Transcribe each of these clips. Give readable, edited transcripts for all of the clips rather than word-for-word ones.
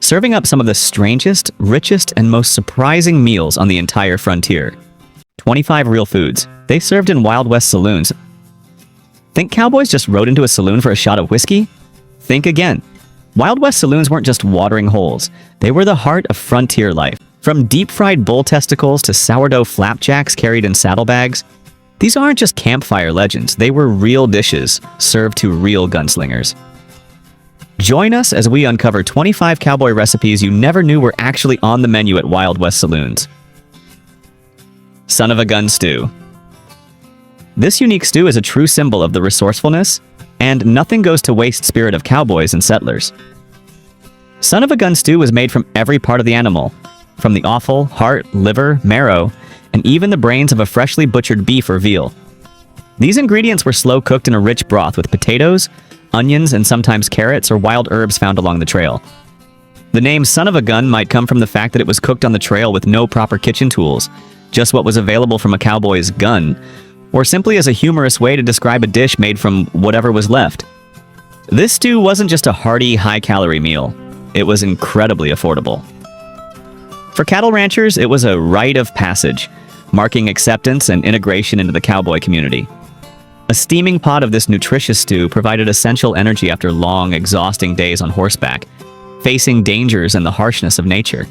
serving up some of the strangest, richest, and most surprising meals on the entire frontier. 25 real foods. They served in Wild West saloons. Think cowboys just rode into a saloon for a shot of whiskey? Think again. Wild West saloons weren't just watering holes. They were the heart of frontier life. From deep-fried bull testicles to sourdough flapjacks carried in saddlebags, these aren't just campfire legends. They were real dishes served to real gunslingers. Join us as we uncover 25 cowboy recipes you never knew were actually on the menu at Wild West saloons. Son of a gun stew. This unique stew is a true symbol of the resourcefulness and nothing goes to waste spirit of cowboys and settlers. Son of a gun stew was made from every part of the animal, from the offal, heart, liver, marrow, and even the brains of a freshly butchered beef or veal. These ingredients were slow cooked in a rich broth with potatoes, onions, and sometimes carrots or wild herbs found along the trail. The name Son of a Gun might come from the fact that it was cooked on the trail with no proper kitchen tools, just what was available from a cowboy's gun, or simply as a humorous way to describe a dish made from whatever was left. This stew wasn't just a hearty, high-calorie meal. It was incredibly affordable. For cattle ranchers, it was a rite of passage, marking acceptance and integration into the cowboy community. A steaming pot of this nutritious stew provided essential energy after long, exhausting days on horseback, facing dangers and the harshness of nature.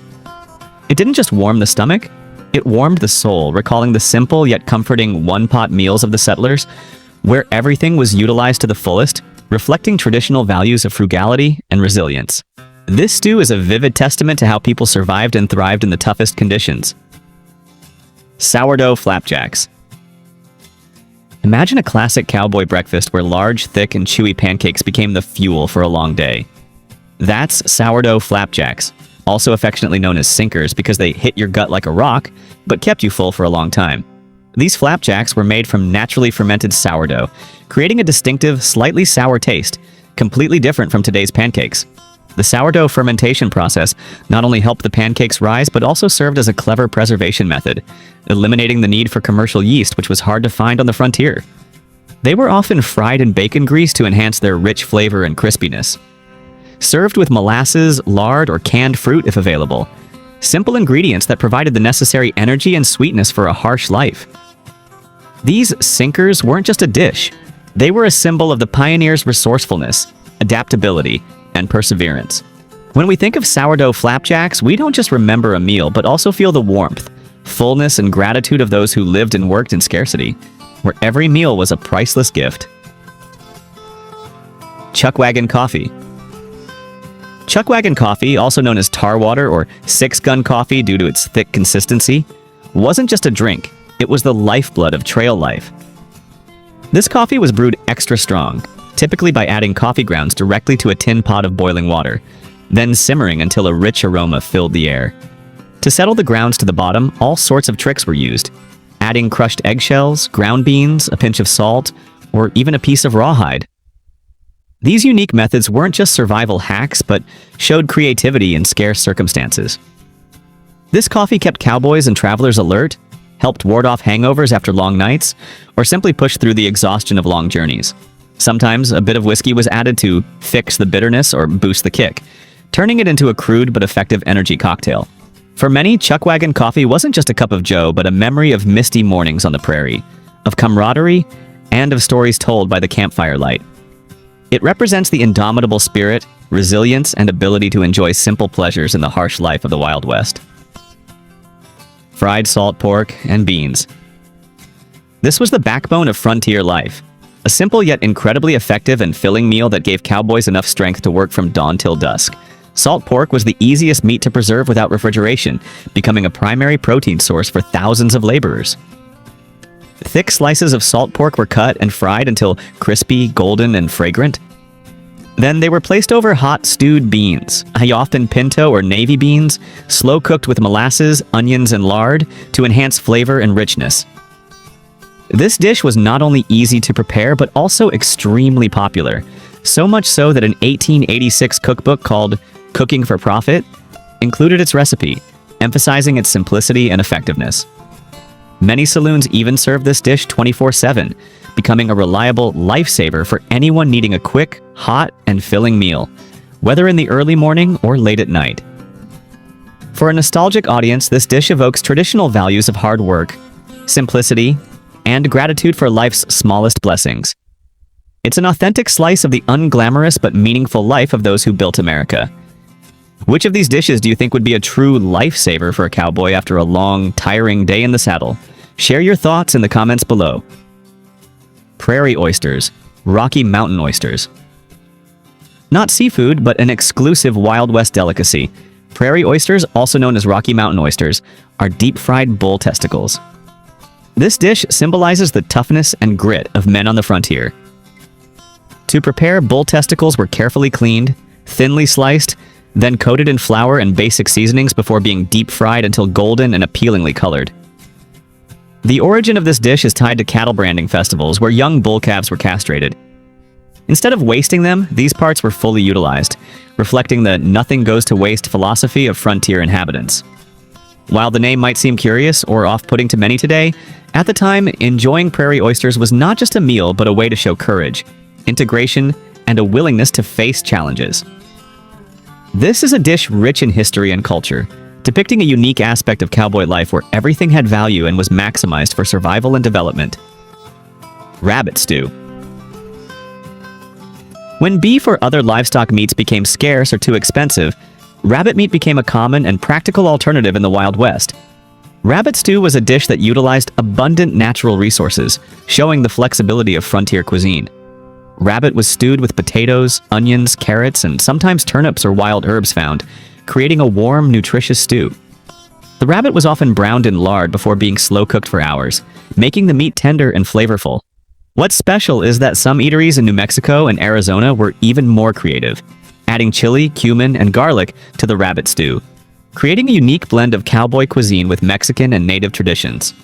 It didn't just warm the stomach, it warmed the soul, recalling the simple yet comforting one-pot meals of the settlers, where everything was utilized to the fullest, reflecting traditional values of frugality and resilience. This stew is a vivid testament to how people survived and thrived in the toughest conditions. Sourdough flapjacks. Imagine a classic cowboy breakfast where large, thick, and chewy pancakes became the fuel for a long day. That's sourdough flapjacks, also affectionately known as sinkers because they hit your gut like a rock, but kept you full for a long time. These flapjacks were made from naturally fermented sourdough, creating a distinctive, slightly sour taste, completely different from today's pancakes. The sourdough fermentation process not only helped the pancakes rise, but also served as a clever preservation method, eliminating the need for commercial yeast, which was hard to find on the frontier. They were often fried in bacon grease to enhance their rich flavor and crispiness. Served with molasses, lard, or canned fruit if available. Simple ingredients that provided the necessary energy and sweetness for a harsh life. These sinkers weren't just a dish. They were a symbol of the pioneers' resourcefulness, adaptability, and perseverance. When we think of sourdough flapjacks, we don't just remember a meal, but also feel the warmth, fullness, and gratitude of those who lived and worked in scarcity, where every meal was a priceless gift. Chuckwagon coffee. Chuckwagon coffee, also known as tar water or six-gun coffee due to its thick consistency, wasn't just a drink, it was the lifeblood of trail life. This coffee was brewed extra strong, typically by adding coffee grounds directly to a tin pot of boiling water, then simmering until a rich aroma filled the air. To settle the grounds to the bottom, all sorts of tricks were used, adding crushed eggshells, ground beans, a pinch of salt, or even a piece of rawhide. These unique methods weren't just survival hacks, but showed creativity in scarce circumstances. This coffee kept cowboys and travelers alert, helped ward off hangovers after long nights, or simply pushed through the exhaustion of long journeys. Sometimes a bit of whiskey was added to fix the bitterness or boost the kick, turning it into a crude but effective energy cocktail. For many, Chuckwagon coffee wasn't just a cup of joe, but a memory of misty mornings on the prairie, of camaraderie, and of stories told by the campfire light. It represents the indomitable spirit, resilience, and ability to enjoy simple pleasures in the harsh life of the Wild West. Fried salt pork and beans. This was the backbone of frontier life. A simple yet incredibly effective and filling meal that gave cowboys enough strength to work from dawn till dusk. Salt pork was the easiest meat to preserve without refrigeration, becoming a primary protein source for thousands of laborers. Thick slices of salt pork were cut and fried until crispy, golden, and fragrant. Then they were placed over hot stewed beans, often pinto or navy beans, slow cooked with molasses, onions, and lard to enhance flavor and richness. This dish was not only easy to prepare, but also extremely popular, so much so that an 1886 cookbook called Cooking for Profit included its recipe, emphasizing its simplicity and effectiveness. Many saloons even serve this dish 24/7, becoming a reliable lifesaver for anyone needing a quick, hot, and filling meal, whether in the early morning or late at night. For a nostalgic audience, this dish evokes traditional values of hard work, simplicity, and gratitude for life's smallest blessings. It's an authentic slice of the unglamorous but meaningful life of those who built America. Which of these dishes do you think would be a true lifesaver for a cowboy after a long, tiring day in the saddle? Share your thoughts in the comments below. Prairie oysters, Rocky Mountain oysters. Not seafood, but an exclusive Wild West delicacy. Prairie oysters, also known as Rocky Mountain oysters, are deep-fried bull testicles. This dish symbolizes the toughness and grit of men on the frontier. To prepare, bull testicles were carefully cleaned, thinly sliced, then coated in flour and basic seasonings before being deep-fried until golden and appealingly colored. The origin of this dish is tied to cattle branding festivals where young bull calves were castrated. Instead of wasting them, these parts were fully utilized, reflecting the nothing goes to waste philosophy of frontier inhabitants. While the name might seem curious or off-putting to many today, at the time, enjoying prairie oysters was not just a meal but a way to show courage, integration, and a willingness to face challenges. This is a dish rich in history and culture, depicting a unique aspect of cowboy life where everything had value and was maximized for survival and development. Rabbit stew. When beef or other livestock meats became scarce or too expensive, rabbit meat became a common and practical alternative in the Wild West. Rabbit stew was a dish that utilized abundant natural resources, showing the flexibility of frontier cuisine. Rabbit was stewed with potatoes, onions, carrots, and sometimes turnips or wild herbs found, creating a warm, nutritious stew. The rabbit was often browned in lard before being slow-cooked for hours, making the meat tender and flavorful. What's special is that some eateries in New Mexico and Arizona were even more creative, adding chili, cumin, and garlic to the rabbit stew, creating a unique blend of cowboy cuisine with Mexican and native traditions.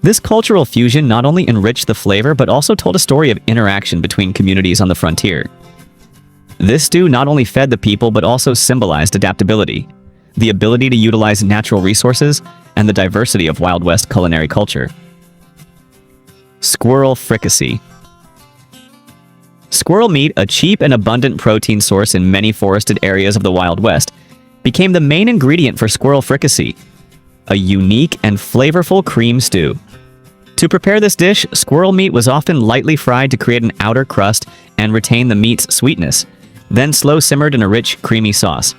This cultural fusion not only enriched the flavor but also told a story of interaction between communities on the frontier. This stew not only fed the people but also symbolized adaptability, the ability to utilize natural resources, and the diversity of Wild West culinary culture. Squirrel fricassee. Squirrel meat, a cheap and abundant protein source in many forested areas of the Wild West, became the main ingredient for squirrel fricassee, a unique and flavorful cream stew. To prepare this dish, squirrel meat was often lightly fried to create an outer crust and retain the meat's sweetness, then slow simmered in a rich, creamy sauce.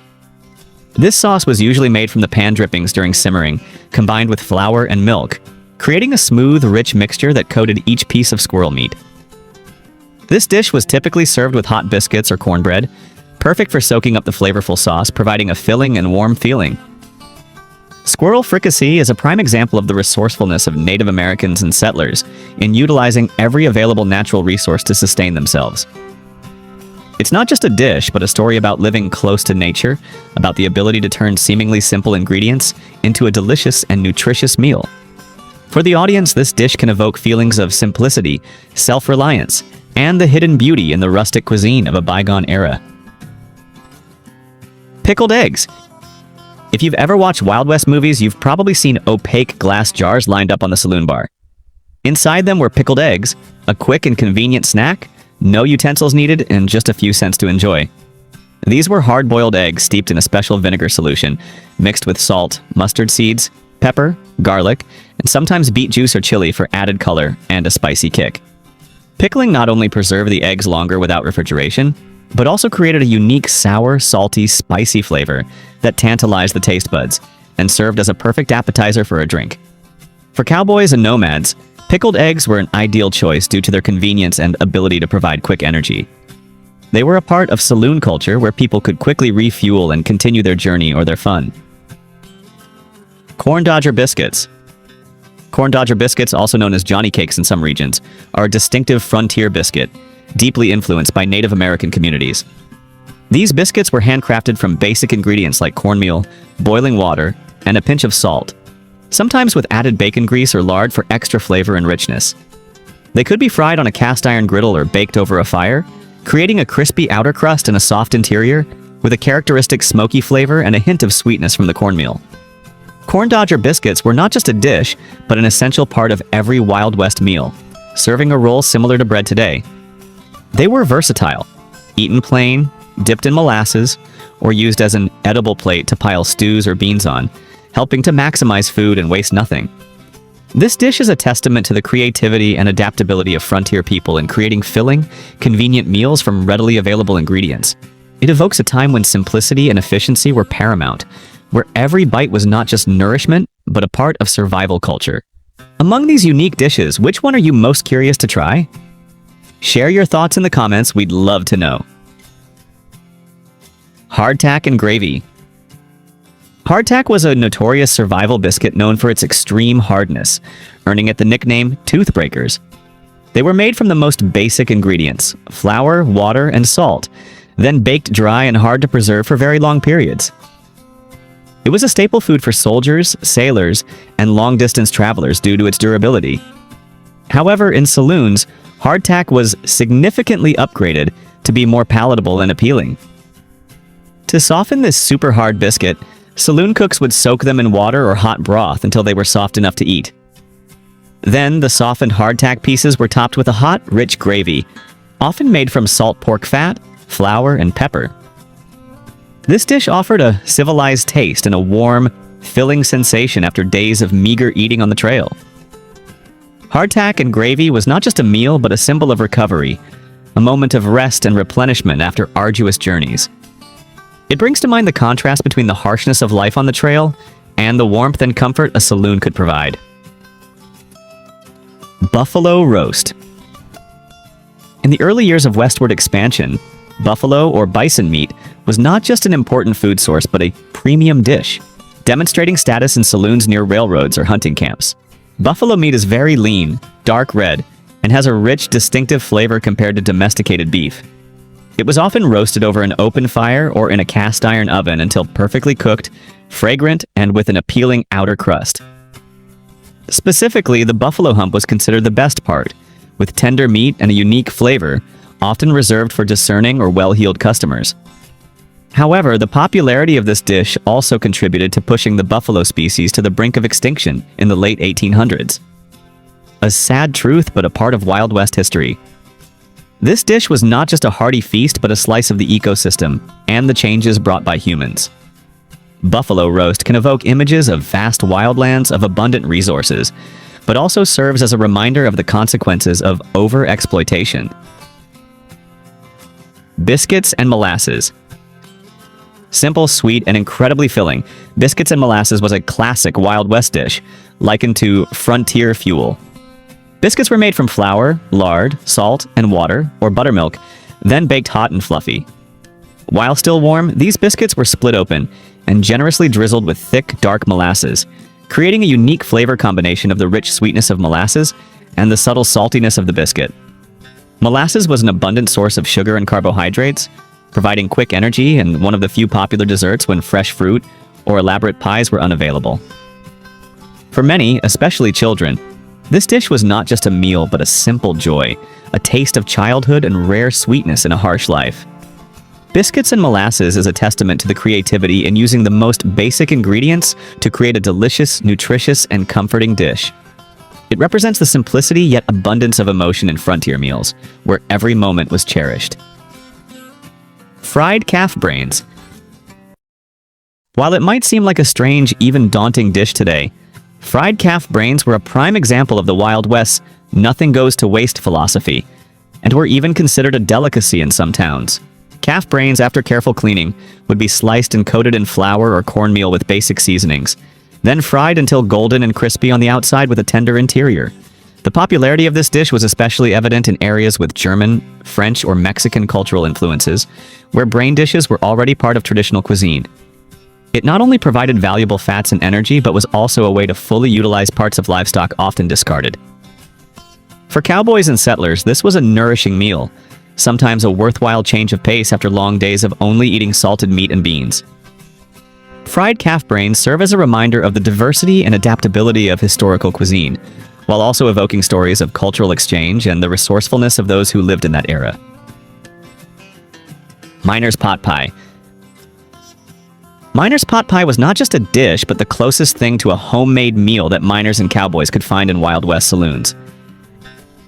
This sauce was usually made from the pan drippings during simmering, combined with flour and milk, creating a smooth, rich mixture that coated each piece of squirrel meat. This dish was typically served with hot biscuits or cornbread, perfect for soaking up the flavorful sauce, providing a filling and warm feeling. Squirrel fricassee is a prime example of the resourcefulness of Native Americans and settlers in utilizing every available natural resource to sustain themselves. It's not just a dish, but a story about living close to nature, about the ability to turn seemingly simple ingredients into a delicious and nutritious meal. For the audience, this dish can evoke feelings of simplicity, self-reliance, and the hidden beauty in the rustic cuisine of a bygone era. Pickled eggs. If you've ever watched Wild West movies, you've probably seen opaque glass jars lined up on the saloon bar. Inside them were pickled eggs, a quick and convenient snack, no utensils needed, and just a few cents to enjoy. These were hard-boiled eggs steeped in a special vinegar solution, mixed with salt, mustard seeds, pepper, garlic, and sometimes beet juice or chili for added color and a spicy kick. Pickling not only preserved the eggs longer without refrigeration, but also created a unique sour, salty, spicy flavor that tantalized the taste buds and served as a perfect appetizer for a drink. For cowboys and nomads, pickled eggs were an ideal choice due to their convenience and ability to provide quick energy. They were a part of saloon culture where people could quickly refuel and continue their journey or their fun. Corn Dodger biscuits. Corn Dodger biscuits, also known as Johnny cakes in some regions, are a distinctive frontier biscuit, deeply influenced by Native American communities. These biscuits were handcrafted from basic ingredients like cornmeal, boiling water, and a pinch of salt, sometimes with added bacon grease or lard for extra flavor and richness. They could be fried on a cast iron griddle or baked over a fire, creating a crispy outer crust and a soft interior, with a characteristic smoky flavor and a hint of sweetness from the cornmeal. Corn Dodger biscuits were not just a dish, but an essential part of every Wild West meal, serving a role similar to bread today. They were versatile, eaten plain, dipped in molasses, or used as an edible plate to pile stews or beans on, helping to maximize food and waste nothing. This dish is a testament to the creativity and adaptability of frontier people in creating filling, convenient meals from readily available ingredients. It evokes a time when simplicity and efficiency were paramount, where every bite was not just nourishment, but a part of survival culture. Among these unique dishes, which one are you most curious to try? Share your thoughts in the comments, we'd love to know. Hardtack and gravy. Hardtack was a notorious survival biscuit known for its extreme hardness, earning it the nickname toothbreakers. They were made from the most basic ingredients, flour, water, and salt, then baked dry and hard to preserve for very long periods. It was a staple food for soldiers, sailors, and long-distance travelers due to its durability. However, in saloons, hardtack was significantly upgraded to be more palatable and appealing. To soften this super hard biscuit, saloon cooks would soak them in water or hot broth until they were soft enough to eat. Then, the softened hardtack pieces were topped with a hot, rich gravy, often made from salt pork fat, flour, and pepper. This dish offered a civilized taste and a warm, filling sensation after days of meager eating on the trail. Hardtack and gravy was not just a meal but a symbol of recovery, a moment of rest and replenishment after arduous journeys. It brings to mind the contrast between the harshness of life on the trail and the warmth and comfort a saloon could provide. Buffalo roast. In the early years of westward expansion, buffalo or bison meat was not just an important food source but a premium dish, demonstrating status in saloons near railroads or hunting camps. Buffalo meat is very lean, dark red, and has a rich, distinctive flavor compared to domesticated beef. It was often roasted over an open fire or in a cast iron oven until perfectly cooked, fragrant, and with an appealing outer crust. Specifically, the buffalo hump was considered the best part, with tender meat and a unique flavor, often reserved for discerning or well-heeled customers. However, the popularity of this dish also contributed to pushing the buffalo species to the brink of extinction in the late 1800s. A sad truth, but a part of Wild West history. This dish was not just a hearty feast, but a slice of the ecosystem and the changes brought by humans. Buffalo roast can evoke images of vast wildlands of abundant resources, but also serves as a reminder of the consequences of over-exploitation. Biscuits and molasses. Simple, sweet, and incredibly filling, biscuits and molasses was a classic Wild West dish, likened to frontier fuel. Biscuits were made from flour, lard, salt, and water, or buttermilk, then baked hot and fluffy. While still warm, these biscuits were split open and generously drizzled with thick, dark molasses, creating a unique flavor combination of the rich sweetness of molasses and the subtle saltiness of the biscuit. Molasses was an abundant source of sugar and carbohydrates, providing quick energy and one of the few popular desserts when fresh fruit or elaborate pies were unavailable. For many, especially children, this dish was not just a meal but a simple joy, a taste of childhood and rare sweetness in a harsh life. Biscuits and molasses is a testament to the creativity in using the most basic ingredients to create a delicious, nutritious, and comforting dish. It represents the simplicity yet abundance of emotion in frontier meals, where every moment was cherished. Fried calf brains. While it might seem like a strange, even daunting dish today, fried calf brains were a prime example of the Wild West's nothing goes to waste philosophy, and were even considered a delicacy in some towns. Calf brains, after careful cleaning, would be sliced and coated in flour or cornmeal with basic seasonings, then fried until golden and crispy on the outside with a tender interior. The popularity of this dish was especially evident in areas with German, French, or Mexican cultural influences, where brain dishes were already part of traditional cuisine. It not only provided valuable fats and energy, but was also a way to fully utilize parts of livestock often discarded. For cowboys and settlers, this was a nourishing meal, sometimes a worthwhile change of pace after long days of only eating salted meat and beans. Fried calf brains serve as a reminder of the diversity and adaptability of historical cuisine, while also evoking stories of cultural exchange and the resourcefulness of those who lived in that era. Miner's pot pie. Miner's pot pie was not just a dish, but the closest thing to a homemade meal that miners and cowboys could find in Wild West saloons.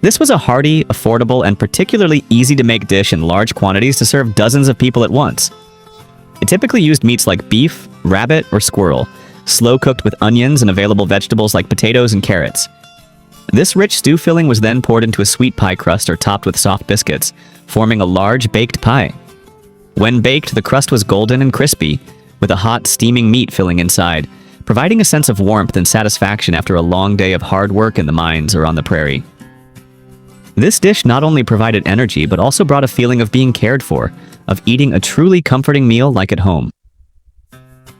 This was a hearty, affordable, and particularly easy-to-make dish in large quantities to serve dozens of people at once. It typically used meats like beef, rabbit, or squirrel, slow-cooked with onions and available vegetables like potatoes and carrots. This rich stew filling was then poured into a sweet pie crust or topped with soft biscuits, forming a large baked pie. When baked, the crust was golden and crispy, with a hot, steaming meat filling inside, providing a sense of warmth and satisfaction after a long day of hard work in the mines or on the prairie. This dish not only provided energy, but also brought a feeling of being cared for, of eating a truly comforting meal like at home.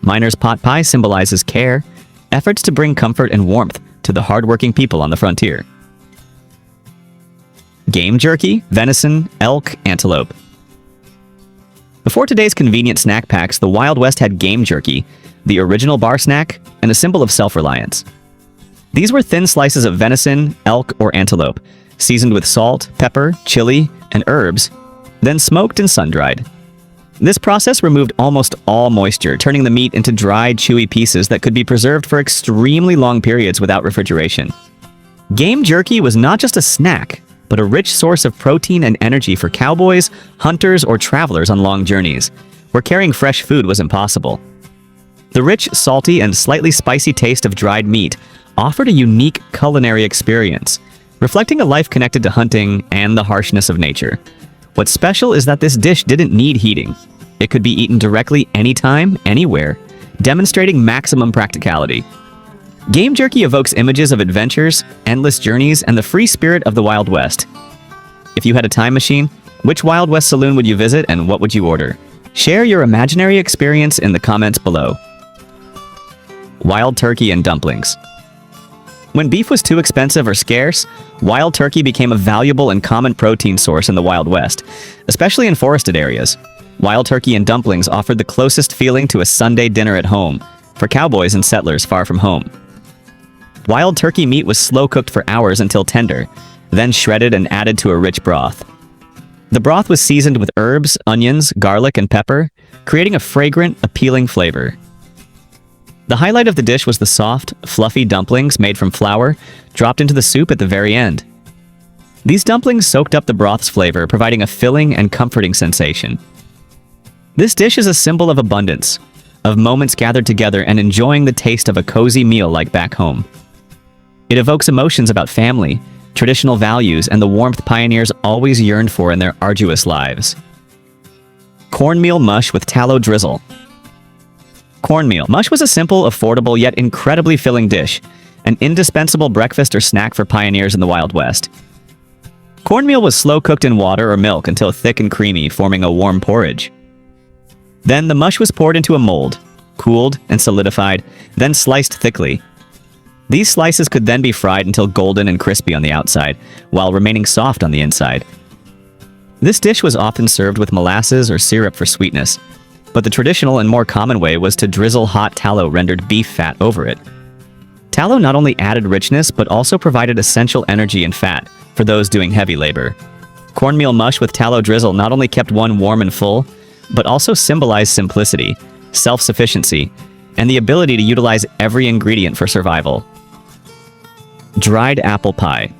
Miner's pot pie symbolizes care, efforts to bring comfort and warmth to the hardworking people on the frontier. Game jerky, venison, elk, antelope. Before today's convenient snack packs, the Wild West had game jerky, the original bar snack, and a symbol of self-reliance. These were thin slices of venison, elk, or antelope, seasoned with salt, pepper, chili, and herbs, then smoked and sun-dried. This process removed almost all moisture, turning the meat into dried, chewy pieces that could be preserved for extremely long periods without refrigeration. Game jerky was not just a snack, but a rich source of protein and energy for cowboys, hunters, or travelers on long journeys, where carrying fresh food was impossible. The rich, salty, and slightly spicy taste of dried meat offered a unique culinary experience, reflecting a life connected to hunting and the harshness of nature. What's special is that this dish didn't need heating. It could be eaten directly anytime, anywhere, demonstrating maximum practicality. Game jerky evokes images of adventures, endless journeys, and the free spirit of the Wild West. If you had a time machine, which Wild West saloon would you visit and what would you order? Share your imaginary experience in the comments below. Wild turkey and dumplings. When beef was too expensive or scarce, wild turkey became a valuable and common protein source in the Wild West, especially in forested areas. Wild turkey and dumplings offered the closest feeling to a Sunday dinner at home for cowboys and settlers far from home. Wild turkey meat was slow-cooked for hours until tender, then shredded and added to a rich broth. The broth was seasoned with herbs, onions, garlic, and pepper, creating a fragrant, appealing flavor. The highlight of the dish was the soft, fluffy dumplings made from flour, dropped into the soup at the very end. These dumplings soaked up the broth's flavor, providing a filling and comforting sensation. This dish is a symbol of abundance, of moments gathered together and enjoying the taste of a cozy meal like back home. It evokes emotions about family, traditional values, and the warmth pioneers always yearned for in their arduous lives. Cornmeal mush with tallow drizzle. Cornmeal mush was a simple, affordable, yet incredibly filling dish, an indispensable breakfast or snack for pioneers in the Wild West. Cornmeal was slow-cooked in water or milk until thick and creamy, forming a warm porridge. Then the mush was poured into a mold, cooled and solidified, then sliced thickly. These slices could then be fried until golden and crispy on the outside, while remaining soft on the inside. This dish was often served with molasses or syrup for sweetness, but the traditional and more common way was to drizzle hot tallow rendered beef fat over it. Tallow not only added richness, but also provided essential energy and fat for those doing heavy labor. Cornmeal mush with tallow drizzle not only kept one warm and full, but also symbolized simplicity, self-sufficiency, and the ability to utilize every ingredient for survival. Dried apple pie.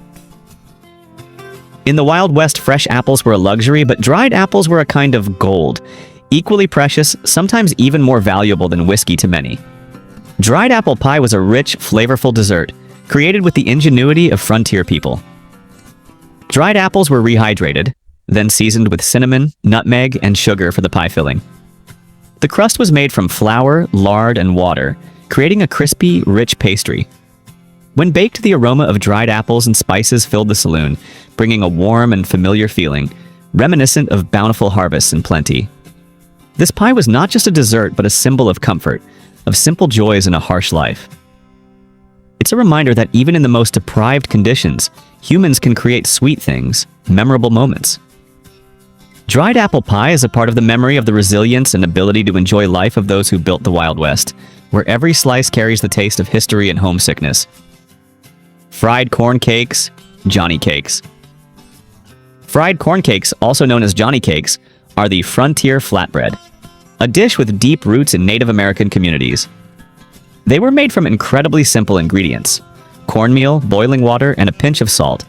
In the Wild West, fresh apples were a luxury, but dried apples were a kind of gold, equally precious, sometimes even more valuable than whiskey to many. Dried apple pie was a rich, flavorful dessert, created with the ingenuity of frontier people. Dried apples were rehydrated, then seasoned with cinnamon, nutmeg, and sugar for the pie filling. The crust was made from flour, lard, and water, creating a crispy, rich pastry. When baked, the aroma of dried apples and spices filled the saloon, bringing a warm and familiar feeling, reminiscent of bountiful harvests and plenty. This pie was not just a dessert, but a symbol of comfort, of simple joys in a harsh life. It's a reminder that even in the most deprived conditions, humans can create sweet things, memorable moments. Dried apple pie is a part of the memory of the resilience and ability to enjoy life of those who built the Wild West, where every slice carries the taste of history and homesickness. Fried corn cakes, Johnny cakes. Fried corn cakes, also known as Johnny cakes, are the frontier flatbread, a dish with deep roots in Native American communities. They were made from incredibly simple ingredients: cornmeal, boiling water, and a pinch of salt,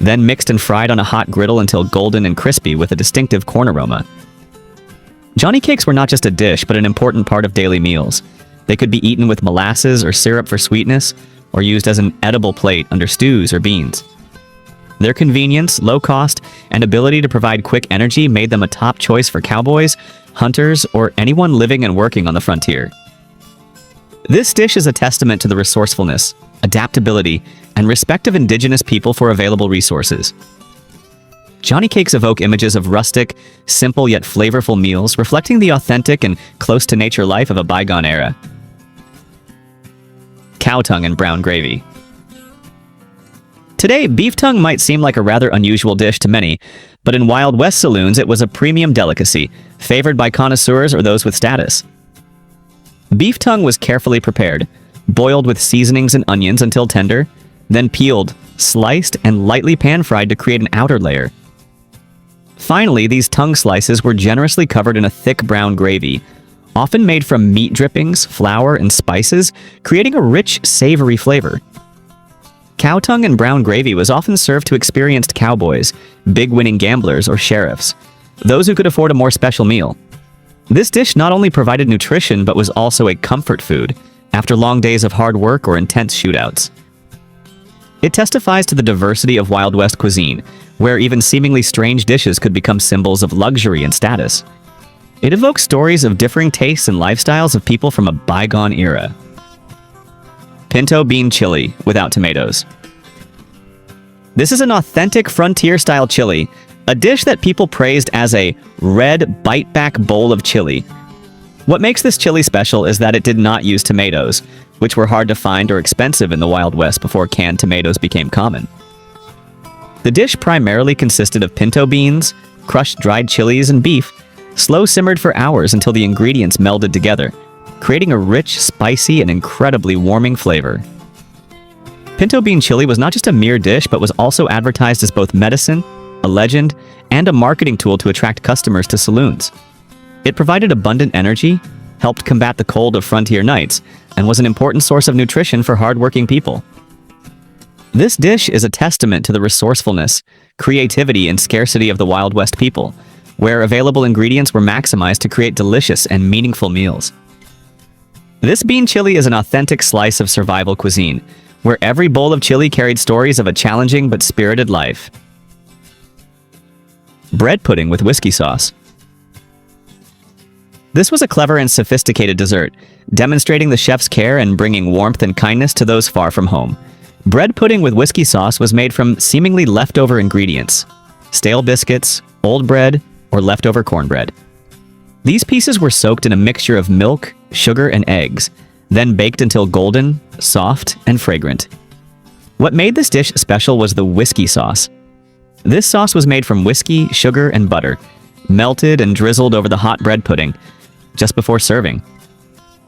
then mixed and fried on a hot griddle until golden and crispy with a distinctive corn aroma. Johnny cakes were not just a dish, but an important part of daily meals. They could be eaten with molasses or syrup for sweetness, or used as an edible plate under stews or beans. Their convenience, low cost, and ability to provide quick energy made them a top choice for cowboys, hunters, or anyone living and working on the frontier. This dish is a testament to the resourcefulness, adaptability, and respect of indigenous people for available resources. Johnny cakes evoke images of rustic, simple yet flavorful meals, reflecting the authentic and close-to-nature life of a bygone era. Cow tongue and brown gravy. Today, beef tongue might seem like a rather unusual dish to many, but in Wild West saloons it was a premium delicacy, favored by connoisseurs or those with status. Beef tongue was carefully prepared, boiled with seasonings and onions until tender, then peeled, sliced, and lightly pan-fried to create an outer layer. Finally, these tongue slices were generously covered in a thick brown gravy, often made from meat drippings, flour, and spices, creating a rich, savory flavor. Cow tongue and brown gravy was often served to experienced cowboys, big-winning gamblers, or sheriffs, those who could afford a more special meal. This dish not only provided nutrition but was also a comfort food after long days of hard work or intense shootouts. It testifies to the diversity of Wild West cuisine, where even seemingly strange dishes could become symbols of luxury and status. It evokes stories of differing tastes and lifestyles of people from a bygone era. Pinto bean chili without tomatoes. This is an authentic frontier-style chili, a dish that people praised as a red bite-back bowl of chili. What makes this chili special is that it did not use tomatoes, which were hard to find or expensive in the Wild West before canned tomatoes became common. The dish primarily consisted of pinto beans, crushed dried chilies, and beef, slow-simmered for hours until the ingredients melded together, creating a rich, spicy, and incredibly warming flavor. Pinto bean chili was not just a mere dish, but was also advertised as both medicine, a legend, and a marketing tool to attract customers to saloons. It provided abundant energy, helped combat the cold of frontier nights, and was an important source of nutrition for hardworking people. This dish is a testament to the resourcefulness, creativity, and scarcity of the Wild West people, where available ingredients were maximized to create delicious and meaningful meals. This bean chili is an authentic slice of survival cuisine, where every bowl of chili carried stories of a challenging but spirited life. Bread pudding with whiskey sauce. This was a clever and sophisticated dessert, demonstrating the chef's care and bringing warmth and kindness to those far from home. Bread pudding with whiskey sauce was made from seemingly leftover ingredients: stale biscuits, old bread, or leftover cornbread. These pieces were soaked in a mixture of milk, sugar, and eggs, then baked until golden, soft, and fragrant. What made this dish special was the whiskey sauce. This sauce was made from whiskey, sugar, and butter, melted and drizzled over the hot bread pudding just before serving.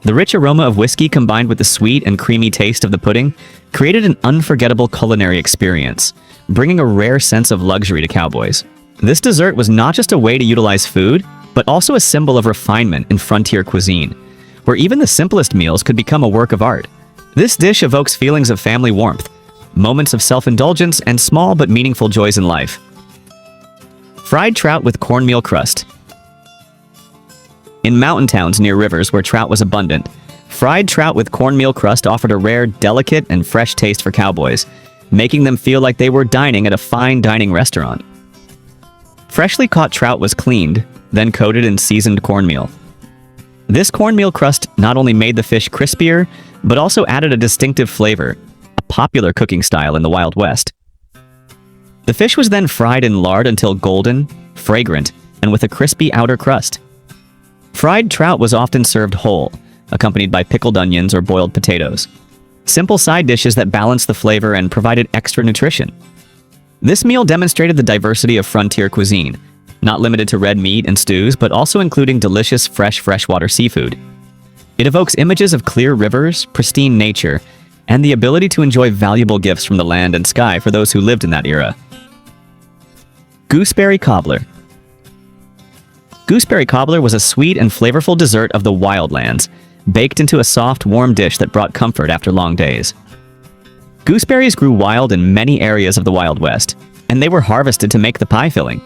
The rich aroma of whiskey combined with the sweet and creamy taste of the pudding created an unforgettable culinary experience, bringing a rare sense of luxury to cowboys. This dessert was not just a way to utilize food, but also a symbol of refinement in frontier cuisine, where even the simplest meals could become a work of art. This dish evokes feelings of family warmth, moments of self-indulgence, and small but meaningful joys in life. Fried trout with cornmeal crust. In mountain towns near rivers where trout was abundant, fried trout with cornmeal crust offered a rare, delicate, and fresh taste for cowboys, making them feel like they were dining at a fine dining restaurant. Freshly caught trout was cleaned, then coated in seasoned cornmeal. This cornmeal crust not only made the fish crispier, but also added a distinctive flavor, a popular cooking style in the Wild West. The fish was then fried in lard until golden, fragrant, and with a crispy outer crust. Fried trout was often served whole, accompanied by pickled onions or boiled potatoes. Simple side dishes that balanced the flavor and provided extra nutrition. This meal demonstrated the diversity of frontier cuisine, not limited to red meat and stews, but also including delicious fresh freshwater seafood. It evokes images of clear rivers, pristine nature, and the ability to enjoy valuable gifts from the land and sky for those who lived in that era. Gooseberry cobbler. Gooseberry cobbler was a sweet and flavorful dessert of the wildlands, baked into a soft, warm dish that brought comfort after long days. Gooseberries grew wild in many areas of the Wild West, and they were harvested to make the pie filling.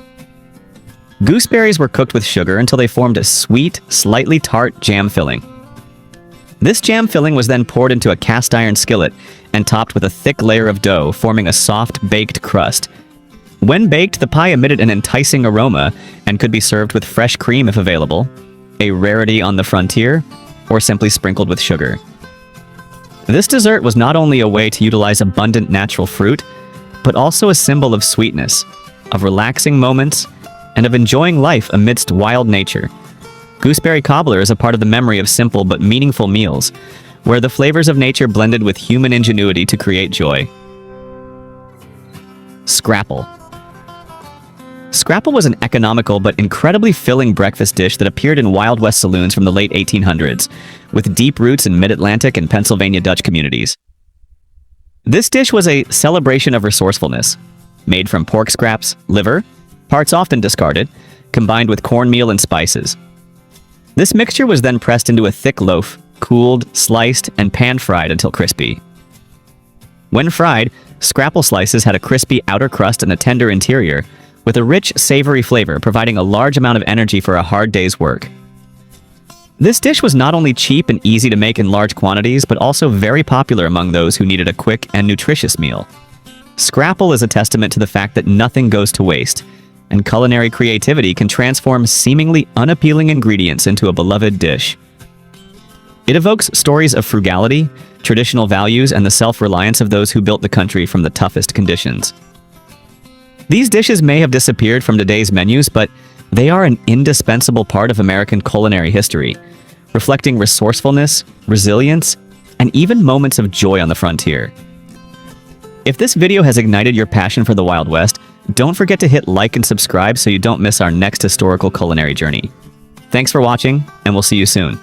Gooseberries were cooked with sugar until they formed a sweet, slightly tart jam filling. This jam filling was then poured into a cast iron skillet and topped with a thick layer of dough, forming a soft, baked crust. When baked, the pie emitted an enticing aroma and could be served with fresh cream if available, a rarity on the frontier, or simply sprinkled with sugar. This dessert was not only a way to utilize abundant natural fruit, but also a symbol of sweetness, of relaxing moments, and of enjoying life amidst wild nature. Gooseberry cobbler is a part of the memory of simple but meaningful meals, where the flavors of nature blended with human ingenuity to create joy. Scrapple. Scrapple was an economical but incredibly filling breakfast dish that appeared in Wild West saloons from the late 1800s, with deep roots in Mid-Atlantic and Pennsylvania Dutch communities. This dish was a celebration of resourcefulness, made from pork scraps, liver, parts often discarded, combined with cornmeal and spices. This mixture was then pressed into a thick loaf, cooled, sliced, and pan-fried until crispy. When fried, scrapple slices had a crispy outer crust and a tender interior, with a rich, savory flavor providing a large amount of energy for a hard day's work. This dish was not only cheap and easy to make in large quantities, but also very popular among those who needed a quick and nutritious meal. Scrapple is a testament to the fact that nothing goes to waste, and culinary creativity can transform seemingly unappealing ingredients into a beloved dish. It evokes stories of frugality, traditional values, and the self-reliance of those who built the country from the toughest conditions. These dishes may have disappeared from today's menus, but they are an indispensable part of American culinary history, reflecting resourcefulness, resilience, and even moments of joy on the frontier. If this video has ignited your passion for the Wild West, don't forget to hit like and subscribe so you don't miss our next historical culinary journey. Thanks for watching, and we'll see you soon.